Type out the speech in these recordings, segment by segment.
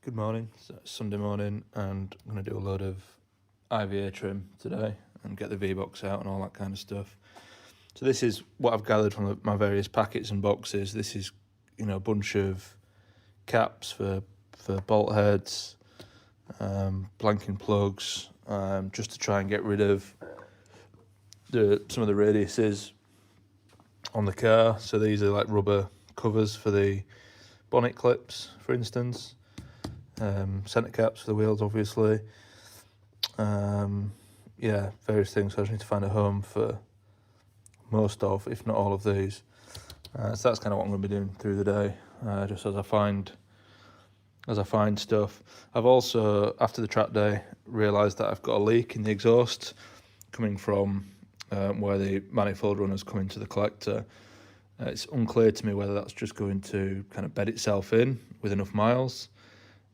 Good morning, it's Sunday morning, and I'm going to do a load of IVA trim today and get the V-box out and all that kind of stuff. So this is what I've gathered from my various packets and boxes. This is, a bunch of caps for bolt heads, blanking plugs, just to try and get rid of some of the radiuses on the car. So these are like rubber covers for the bonnet clips, for instance. Centre caps for the wheels, obviously. Various things. So I just need to find a home for most of, if not all of these. So that's kind of what I'm going to be doing through the day, just as I find stuff. I've also, after the track day, realised that I've got a leak in the exhaust coming from where the manifold runners come into the collector. It's unclear to me whether that's just going to kind of bed itself in with enough miles.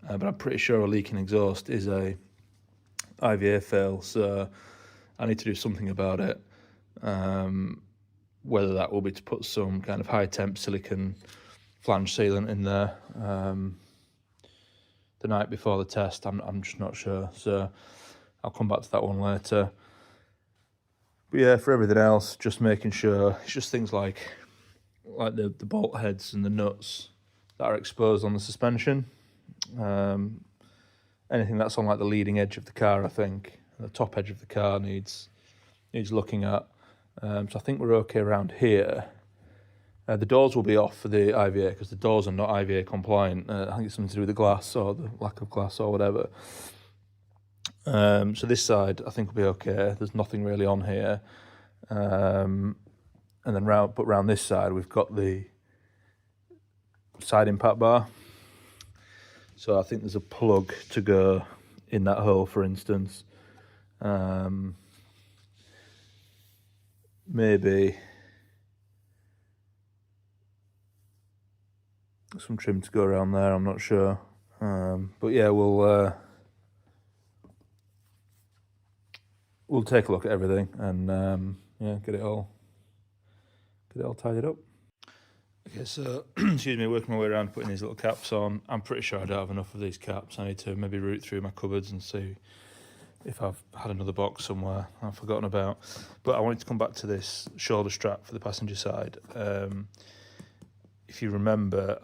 But I'm pretty sure a leaking exhaust is a IVA fail, so I need to do something about it. Whether that will be to put some kind of high temp silicon flange sealant in there the night before the test, I'm just not sure. So I'll come back to that one later. But yeah, for everything else, just making sure it's just things like the bolt heads and the nuts that are exposed on the suspension. Anything that's on like the leading edge of the car, I think the top edge of the car needs looking at. So I think we're okay around here. The doors will be off for the IVA because the doors are not IVA compliant. I think it's something to do with the glass or the lack of glass or whatever. So this side I think will be okay. There's nothing really on here. And then round this side we've got the side impact bar. So I think there's a plug to go in that hole, for instance. Maybe some trim to go around there, I'm not sure. But yeah, we'll take a look at everything and get it all tidied up. Okay, so, excuse me, working my way around putting these little caps on. I'm pretty sure I don't have enough of these caps. I need to maybe root through my cupboards and see if I've had another box somewhere I've forgotten about. But I wanted to come back to this shoulder strap for the passenger side. If you remember,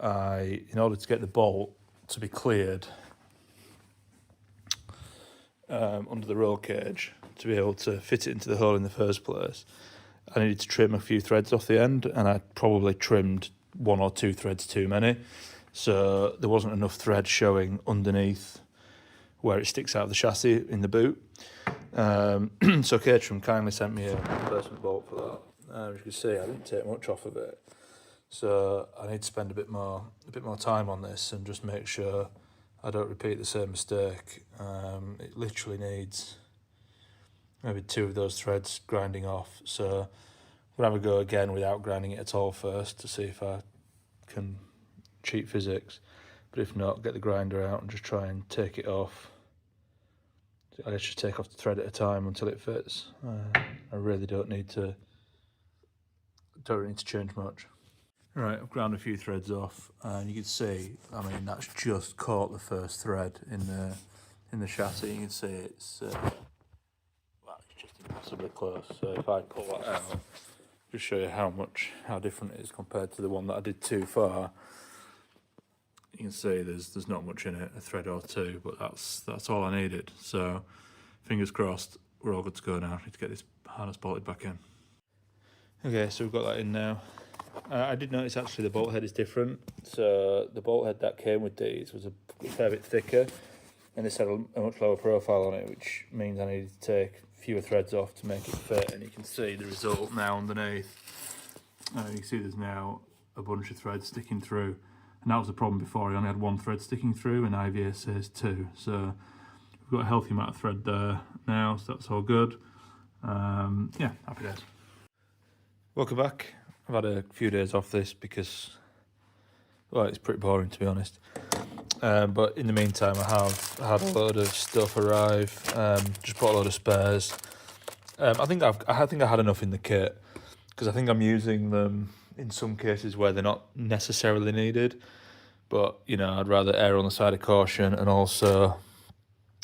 in order to get the bolt to be cleared under the roll cage, to be able to fit it into the hole in the first place, I needed to trim a few threads off the end, and I probably trimmed 1 or 2 threads too many. So there wasn't enough thread showing underneath where it sticks out of the chassis in the boot. So Caterham kindly sent me a replacement bolt for that. As you can see, I didn't take much off of it. So I need to spend a bit more time on this and just make sure I don't repeat the same mistake. It literally needs maybe 2 of those threads grinding off. So we'll have a go again without grinding it at all first to see if I can cheat physics. But if not, get the grinder out and just try and take it off. I guess just take off the thread at a time until it fits. I really don't need to change much. Right, I've ground a few threads off, and you can see, that's just caught the first thread in the chassis. You can see it's just impossibly close. So if I pull that out, just show you how different it is compared to the one that I did too far. You can see there's not much in it, a thread or 2, but that's all I needed. So fingers crossed, we're all good to go now. I need to get this harness bolted back in. Okay, so we've got that in now. I did notice actually the bolt head is different. So the bolt head that came with these was a fair bit thicker, and this had a much lower profile on it, which means I needed to take fewer threads off to make it fit. And you can see the result now underneath. You can see there's now a bunch of threads sticking through, and that was the problem before. I only had 1 thread sticking through, and IVA says 2. So we've got a healthy amount of thread there now, so that's all good. Happy days. Welcome back. I've had a few days off this because, it's pretty boring to be honest. But in the meantime, I have had a load of stuff arrive. Just bought a load of spares. I think I had enough in the kit because I think I'm using them in some cases where they're not necessarily needed. but you know, I'd rather err on the side of caution and also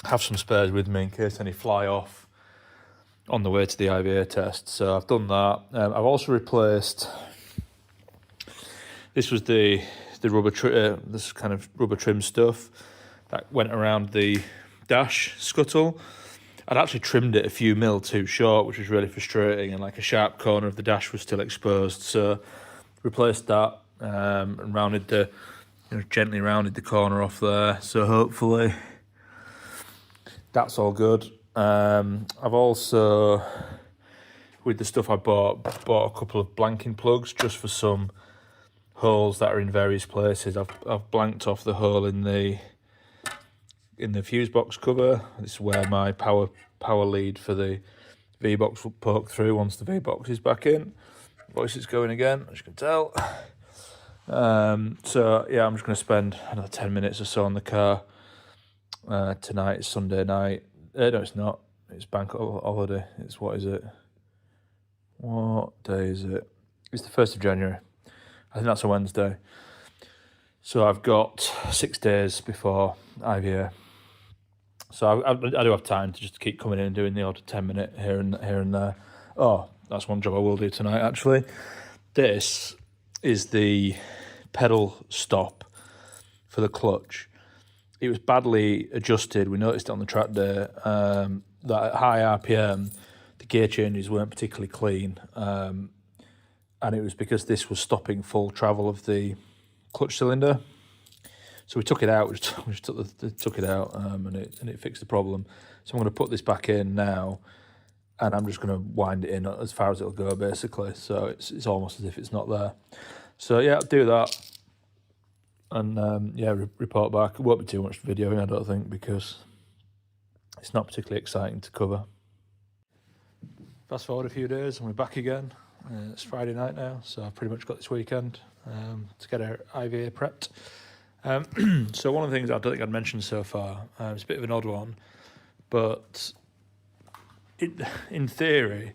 have some spares with me in case any fly off on the way to the IVA test. So I've done that. I've also replaced, this was the rubber this kind of rubber trim stuff that went around the dash scuttle. I'd actually trimmed it a few mil too short, which was really frustrating, and like a sharp corner of the dash was still exposed. So replaced that and rounded the, gently rounded the corner off there. So hopefully that's all good. I've also, with the stuff I bought a couple of blanking plugs just for some holes that are in various places. I've blanked off the hole in the fuse box cover. This is where my power lead for the V-box will poke through once the V-box is back in. Voice is going again, as you can tell. So yeah, I'm just going to spend another 10 minutes or so on the car. Tonight is Sunday night. No, it's not. It's bank holiday. It's, what is it? What day is it? It's the 1st of January. I think that's a Wednesday. So I've got 6 days before IVA. So I do have time to just keep coming in and doing the odd 10-minute here and there. Oh, that's one job I will do tonight, actually. This is the pedal stop for the clutch. It was badly adjusted. We noticed it on the track day that at high RPM, the gear changes weren't particularly clean. And it was because this was stopping full travel of the clutch cylinder. So we took it out. We just took it out, and it fixed the problem. So I'm going to put this back in now, and I'm just going to wind it in as far as it'll go, basically. So it's almost as if it's not there. So yeah, I'll do that, and report back. It won't be too much videoing, I don't think, because it's not particularly exciting to cover. Fast forward a few days, and we're back again. It's Friday night now, so I've pretty much got this weekend to get our IVA prepped. So one of the things I don't think I'd mentioned so far, it's a bit of an odd one, but in theory,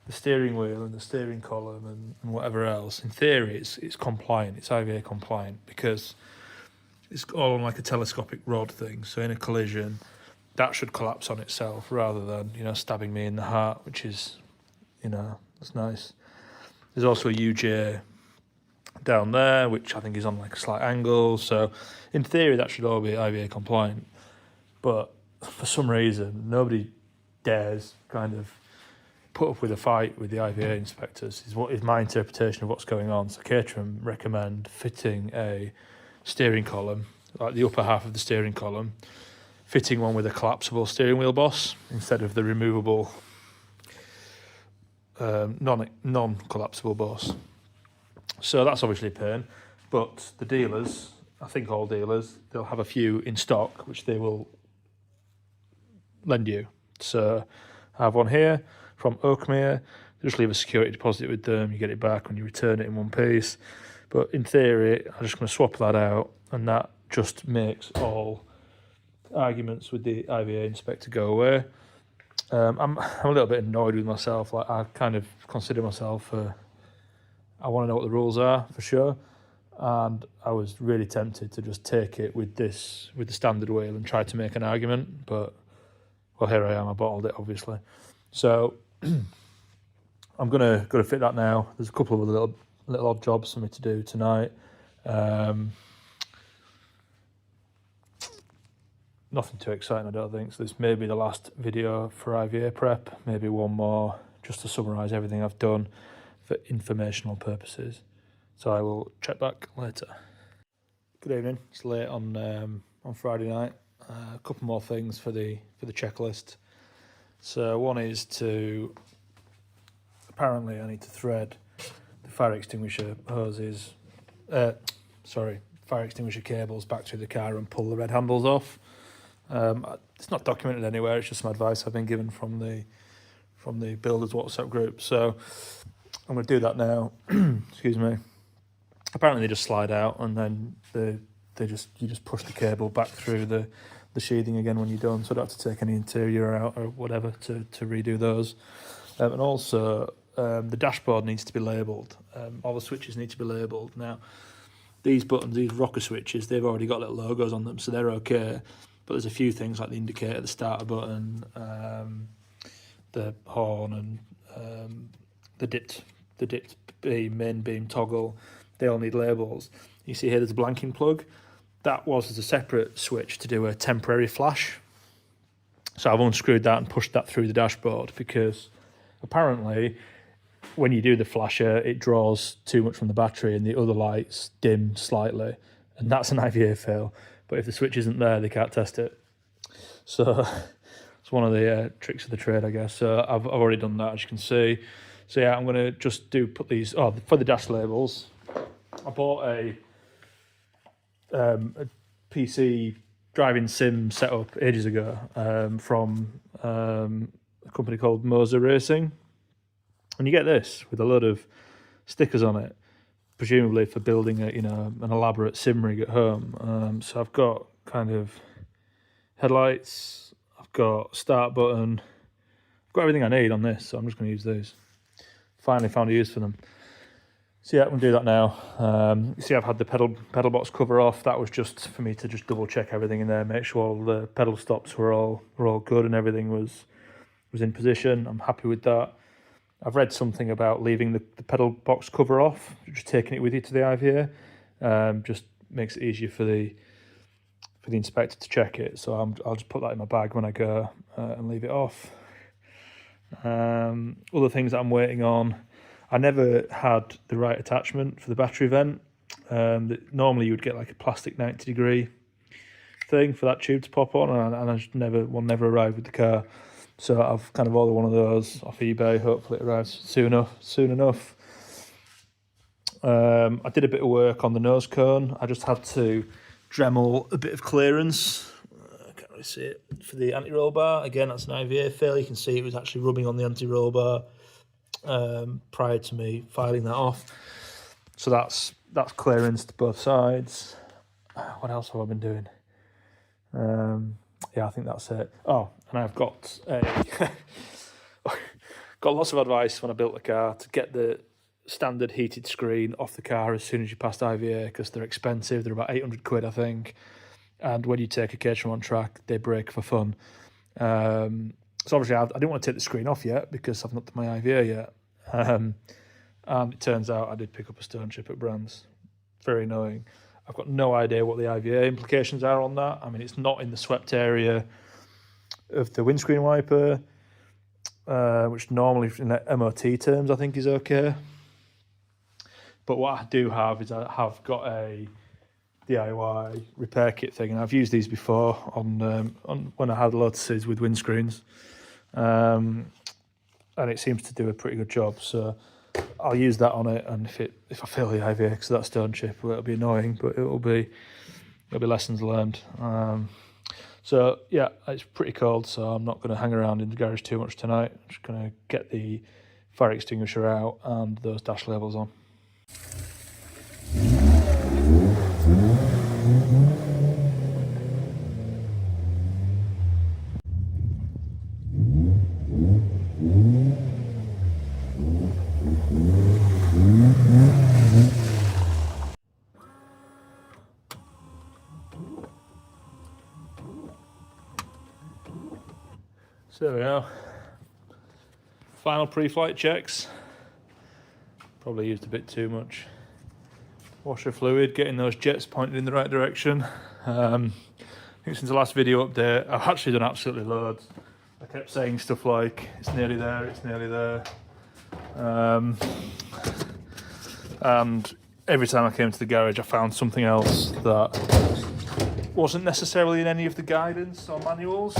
the steering wheel and the steering column and whatever else, in theory, it's compliant, it's IVA compliant, because it's all on like a telescopic rod thing. So in a collision, that should collapse on itself rather than, stabbing me in the heart, which is, that's nice. There's also a UJ down there, which I think is on like a slight angle. So in theory, that should all be IVA compliant. But for some reason, nobody dares kind of put up with a fight with the IVA inspectors, is my interpretation of what's going on. So Caterham recommend fitting a steering column, like the upper half of the steering column, fitting one with a collapsible steering wheel boss instead of the removable non-collapsible boss. So that's obviously a pain, but the dealers, I think all dealers, they'll have a few in stock which they will lend you. So I have one here from Oakmere. Just leave a security deposit with them, you get it back when you return it in one piece. But in theory, I'm just going to swap that out, and that just makes all arguments with the IVA inspector go away. I'm a little bit annoyed with myself. Like, I kind of consider myself I want to know what the rules are for sure, and I was really tempted to just take it with the standard wheel and try to make an argument, but well, here I am. I bottled it, obviously. So I'm gonna fit that now. There's a couple of other little odd jobs for me to do tonight. Nothing too exciting, I don't think. So this may be the last video for IVA prep. Maybe one more, just to summarise everything I've done for informational purposes. So I will check back later. Good evening. It's late on Friday night. A couple more things for the checklist. So one is apparently I need to thread the fire extinguisher hoses, fire extinguisher cables back through the car and pull the red handles off. It's not documented anywhere. It's just some advice I've been given from the builders WhatsApp group. So I'm going to do that now. Excuse me. Apparently they just slide out, and then you just push the cable back through the sheathing again when you're done. So I don't have to take any interior out or whatever to redo those. And also the dashboard needs to be labelled. All the switches need to be labelled. Now, these buttons, these rocker switches, they've already got little logos on them, so they're okay. But there's a few things like the indicator, the starter button, the horn, and the dipped beam, main beam toggle. They all need labels. You see here there's a blanking plug. That was as a separate switch to do a temporary flash. So I've unscrewed that and pushed that through the dashboard, because apparently when you do the flasher, it draws too much from the battery and the other lights dim slightly, and that's an IVA fail. But if the switch isn't there, they can't test it. So it's one of the tricks of the trade, I guess. So I've already done that, as you can see. So yeah, I'm going to just put these, for the dash labels, I bought a PC driving sim setup ages ago from a company called Moser Racing. And you get this with a load of stickers on it, presumably for building an elaborate sim rig at home. So I've got kind of headlights, I've got start button, I've got everything I need on this, so I'm just going to use these. Finally found a use for them. So yeah, I'm going to do that now. You see I've had the pedal box cover off. That was just for me to just double check everything in there, make sure all the pedal stops were all good and everything was in position. I'm happy with that. I've read something about leaving the pedal box cover off, just taking it with you to the IVA. Just makes it easier for the inspector to check it. So I'll just put that in my bag when I go and leave it off. Other things that I'm waiting on. I never had the right attachment for the battery vent. Normally you would get like a plastic 90-degree thing for that tube to pop on, and I just never arrived with the car. So I've kind of ordered one of those off eBay. Hopefully it arrives soon enough. I did a bit of work on the nose cone. I just had to Dremel a bit of clearance. I can't really see it, for the anti-roll bar. Again, that's an IVA fail. You can see it was actually rubbing on the anti-roll bar prior to me filing that off. So that's clearance to both sides. What else have I been doing? Yeah, I think that's it. Oh, and I've got got lots of advice when I built the car to get the standard heated screen off the car as soon as you pass IVA, because they're expensive. They're about 800 quid, I think. And when you take a Caterham on track, they break for fun. So obviously I didn't want to take the screen off yet because I've not done my IVA yet. And it turns out I did pick up a stone chip at Brands. Very annoying. I've got no idea what the IVA implications are on that. I mean, it's not in the swept area of the windscreen wiper, which normally in MOT terms I think is okay. But what I do have is I have got a DIY repair kit thing, and I've used these before on when I had Lotuses with windscreens, and it seems to do a pretty good job. So I'll use that on it, and if I fail the IVA because of that stone chip, well, it'll be annoying, but it'll be lessons learned. So yeah, it's pretty cold, so I'm not going to hang around in the garage too much tonight. I'm just going to get the fire extinguisher out and those dash labels on. So there we are. Final pre-flight checks. Probably used a bit too much washer fluid, getting those jets pointed in the right direction. I think since the last video update, I've actually done absolutely loads. I kept saying stuff like, it's nearly there, it's nearly there. And every time I came to the garage, I found something else that wasn't necessarily in any of the guidance or manuals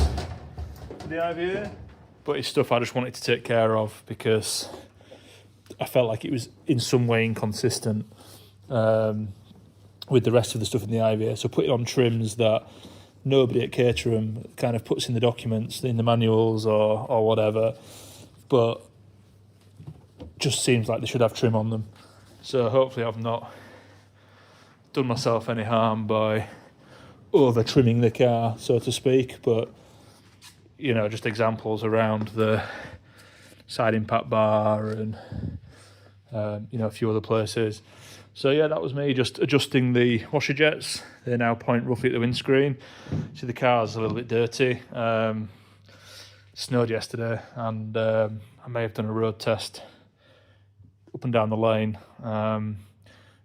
for the IVA, but it's stuff I just wanted to take care of because I felt like it was in some way inconsistent with the rest of the stuff in the IVA. So putting on trims that nobody at Caterham kind of puts in the documents, in the manuals or whatever, but just seems like they should have trim on them. So hopefully I've not done myself any harm by over trimming the car, so to speak, but you know, just examples around the side impact bar and you know, a few other places. So yeah, that was me just adjusting the washer jets. They now point roughly at the windscreen. See, the car's a little bit dirty. Snowed yesterday, and I may have done a road test up and down the lane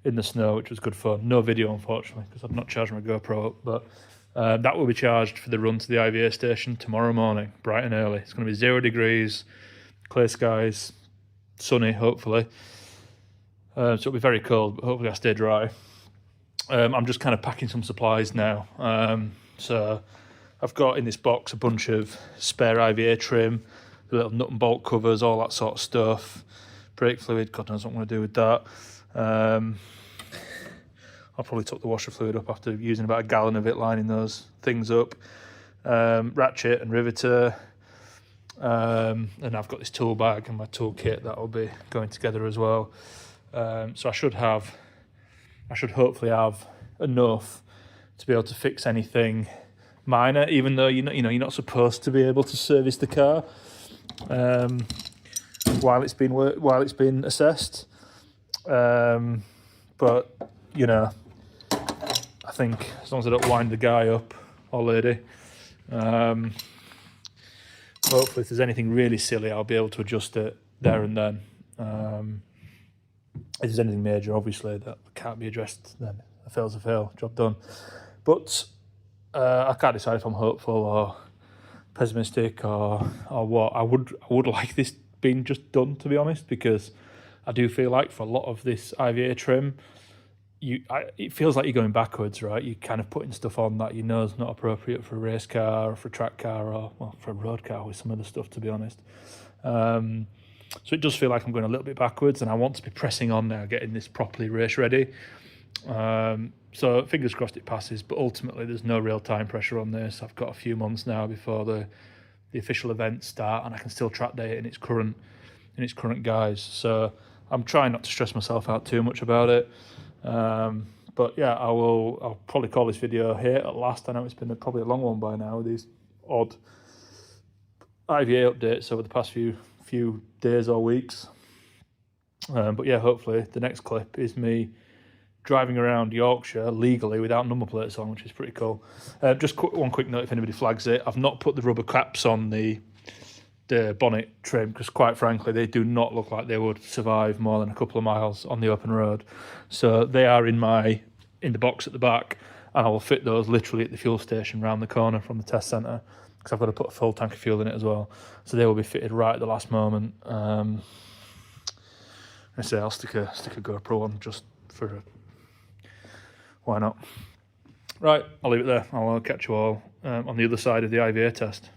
in the snow, which was good fun. No video, unfortunately, because I've not charged my GoPro up, but that will be charged for the run to the IVA station tomorrow morning, bright and early. It's going to be 0 degrees, clear skies, sunny, hopefully. So it'll be very cold, but hopefully I stay dry. I'm just kind of packing some supplies now. So I've got in this box a bunch of spare IVA trim, the little nut and bolt covers, all that sort of stuff. Brake fluid, God knows what I'm going to do with that. I'll probably tuck the washer fluid up after using about a gallon of it, lining those things up. Ratchet and riveter. And I've got this tool bag and my tool kit that will be going together as well. So I should hopefully have enough to be able to fix anything minor, even though you're not supposed to be able to service the car while it's been assessed. But I think as long as I don't wind the guy up or lady, hopefully if there's anything really silly, I'll be able to adjust it there and then. If there's anything major, obviously, that can't be addressed, then a fail's a fail, job done. But I can't decide if I'm hopeful or pessimistic or what. I would like this being just done, to be honest, because I do feel like for a lot of this IVA trim, it feels like you're going backwards, right? You're kind of putting stuff on that you know is not appropriate for a race car or for a track car or, well, for a road car with some other stuff, to be honest. So it does feel like I'm going a little bit backwards, and I want to be pressing on now, getting this properly race ready. So fingers crossed it passes, but ultimately there's no real time pressure on this. I've got a few months now before the official events start, and I can still track day it in its current guise. So I'm trying not to stress myself out too much about it. But yeah, I'll probably call this video here at last. I know it's been probably a long one by now with these odd IVA updates over the past few days or weeks. But yeah, hopefully the next clip is me driving around Yorkshire legally without number plates on, which is pretty cool. Just one quick note if anybody flags it. I've not put the rubber caps on the bonnet trim because, quite frankly, they do not look like they would survive more than a couple of miles on the open road. So they are in the box at the back, and I will fit those literally at the fuel station round the corner from the test centre, because I've got to put a full tank of fuel in it as well. So they will be fitted right at the last moment. I say I'll stick a GoPro on just for why not? Right, I'll leave it there. I'll catch you all on the other side of the IVA test.